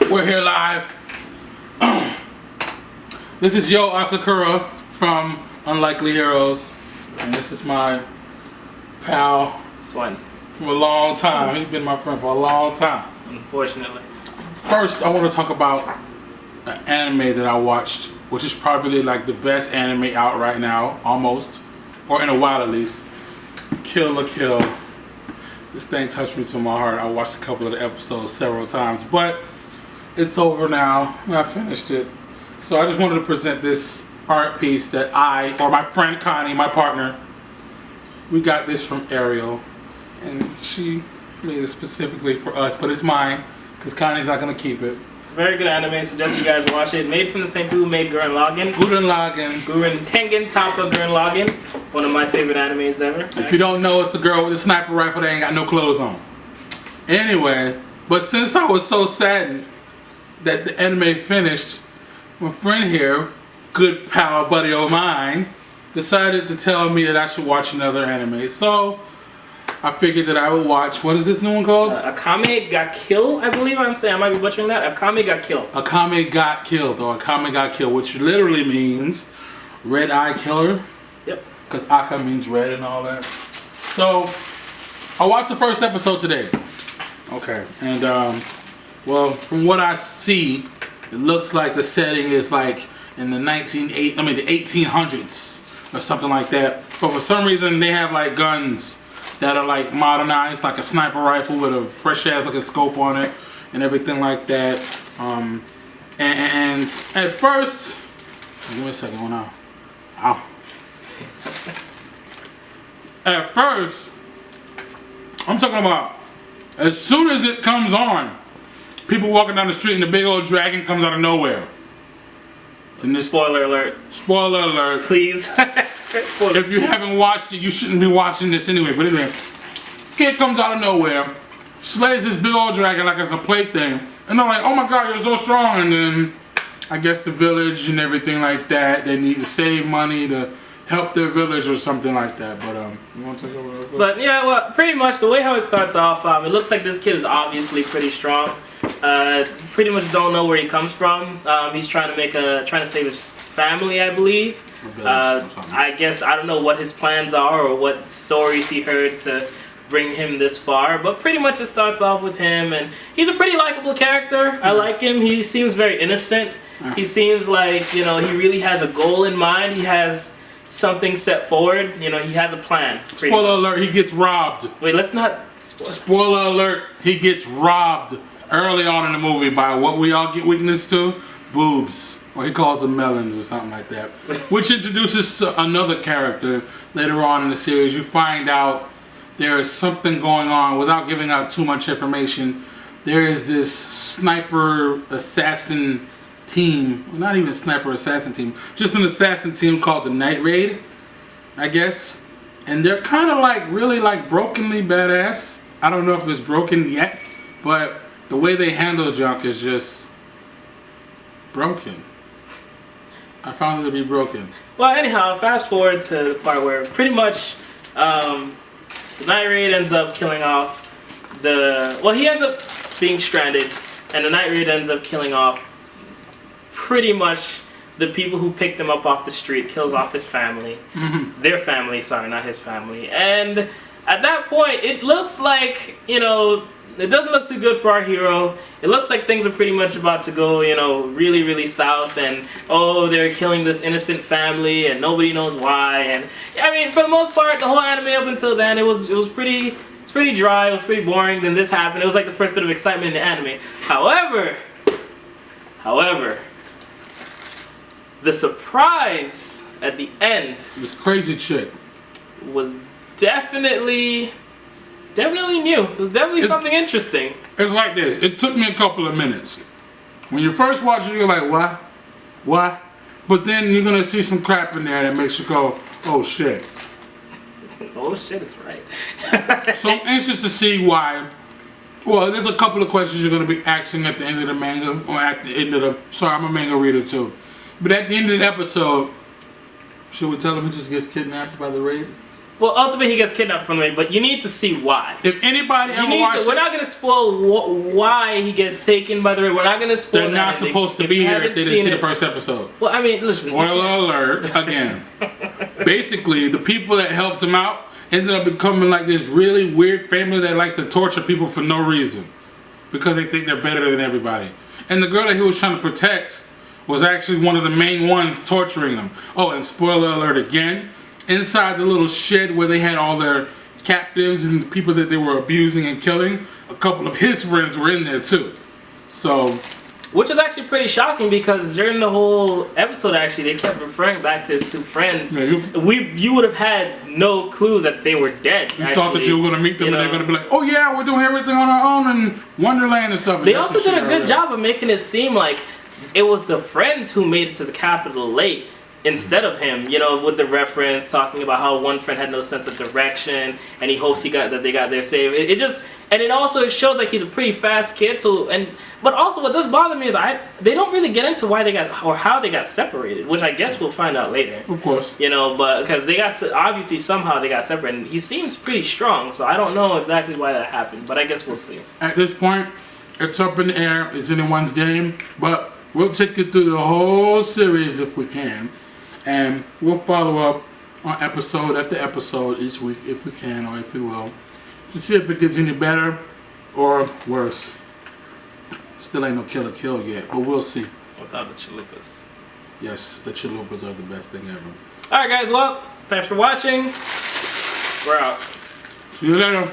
We're here live. This is Yo Asakura from Unlikely Heroes, and this is my pal Swan. for a long time. He's been my friend for a long time. Unfortunately. First, I want to talk about an anime that I watched, which is probably like the best anime out right now, almost, or in a while at least. Kill la Kill. This thing touched me to my heart. I watched a couple of the episodes several times, but it's over now. I finished it. So I just wanted to present this art piece that or my friend Connie, my partner, we got this from Ariel, and she made it specifically for us, but it's mine because Connie's not gonna keep it. Very good anime. Suggest you guys watch it. Made from the same people who made Gurren Lagann. Gurren Tengen Toppa Gurren Lagann. One of my favorite animes ever. If you don't know, it's the girl with the sniper rifle that ain't got no clothes on. Anyway, but since I was so saddened that the anime finished, my friend here, good pal buddy of mine, decided to tell me that I should watch another anime. So I figured that I would watch, what is this new one called? Akame got killed, I believe I'm saying. I might be butchering that. Akame got killed. Akame got killed, or Akame got killed, which literally means red eye killer. Yep. Because Aka means red and all that. So I watched the first episode today. Okay, and well, from what I see, it looks like the setting is like in the 1800s or something like that. But for some reason, they have like guns that are like modernized, like a sniper rifle with a fresh ass looking scope on it and everything like that. And at first, give me a second, one out. Ow. At first, I'm talking about as soon as it comes on, people walking down the street and the big old dragon comes out of nowhere. And this, spoiler alert. Spoiler alert. Please. Spoilers. If you haven't watched it, you shouldn't be watching this anyway. But anyway, kid comes out of nowhere, slays this big old dragon like it's a plaything. And they're like, oh my god, you're so strong. And then I guess the village and everything like that, they need to save money to help their village or something like that. But you want to take over real quick? But yeah, well, pretty much the way how it starts off, it looks like this kid is obviously pretty strong. Pretty much don't know where he comes from. He's trying to save his family, I believe. I guess I don't know what his plans are or what stories he heard to bring him this far, but pretty much it starts off with him, and he's a pretty likable character. I like him. He seems very innocent. He seems like, you know, he really has a goal in mind. He has something set forward. You know, he has a plan. Spoiler alert, he gets robbed. Wait, let's not spoil. Spoiler alert, he gets robbed early on in the movie by what we all get weakness to, boobs. Or he calls them melons or something like that. Which introduces another character later on in the series. You find out there is something going on without giving out too much information. There is this sniper assassin team, well, not even a sniper assassin team, just an assassin team called the Night Raid, I guess. And they're kind of like really like brokenly badass. I don't know if it's broken yet, but the way they handle junk is just broken. I found it to be broken. Well, anyhow, fast forward to the part where pretty much the Night Raid ends up killing off he ends up being stranded, and the Night Raid ends up killing off pretty much the people who picked him up off the street, kills off his family. Their family, sorry, not his family. And at that point, it looks like, you know, it doesn't look too good for our hero. It looks like things are pretty much about to go, you know, really, really south. And, oh, they're killing this innocent family and nobody knows why. And, I mean, for the most part, the whole anime up until then, it was pretty dry. It was pretty boring. Then this happened. It was like the first bit of excitement in the anime. However, the surprise at the end, this crazy chick, was definitely new. It was definitely something interesting. It's like this. It took me a couple of minutes. When you first watch it, you're like, what? What? But then you're going to see some crap in there that makes you go, oh shit. Oh shit is right. So I'm anxious to see why. Well, there's a couple of questions you're going to be asking at the end of the manga, or at the end of the, sorry, I'm a manga reader too. But at the end of the episode, should we tell him he just gets kidnapped by the raid? Well, ultimately he gets kidnapped from the main, but you need to see why. If anybody ever watched We're not gonna spoil why he gets taken by the raid. We're not gonna spoil. they're not supposed to be here if they didn't see the first episode. Well, I mean, listen. Spoiler alert again. Basically, the people that helped him out ended up becoming like this really weird family that likes to torture people for no reason because they think they're better than everybody. And the girl that he was trying to protect was actually one of the main ones torturing them. Oh, and spoiler alert again. Inside the little shed where they had all their captives and the people that they were abusing and killing, a couple of his friends were in there too. So, which is actually pretty shocking because during the whole episode, actually, they kept referring back to his two friends. yeah, You would have had no clue that they were dead. you thought that you were going to meet them and they're going to be like, oh yeah, we're doing everything on our own in Wonderland and stuff. And they also did a good job of making it seem like it was the friends who made it to the capital late instead of him, you know, with the reference talking about how one friend had no sense of direction and he hopes they got there safe. It also shows like he's a pretty fast kid. But also what does bother me is they don't really get into why they got or how they got separated, which I guess we'll find out later. Of course. You know, but because they got obviously somehow they got separated. And he seems pretty strong, so I don't know exactly why that happened, but I guess we'll see. At this point, it's up in the air. It's anyone's game, but we'll take you through the whole series if we can. And we'll follow up on episode after episode each week if we can or if we will to see if it gets any better or worse. Still ain't no Kill yet, but we'll see. Without the chalupas. Yes, the chalupas are the best thing ever. Alright guys, well, thanks for watching. We're out. See you later.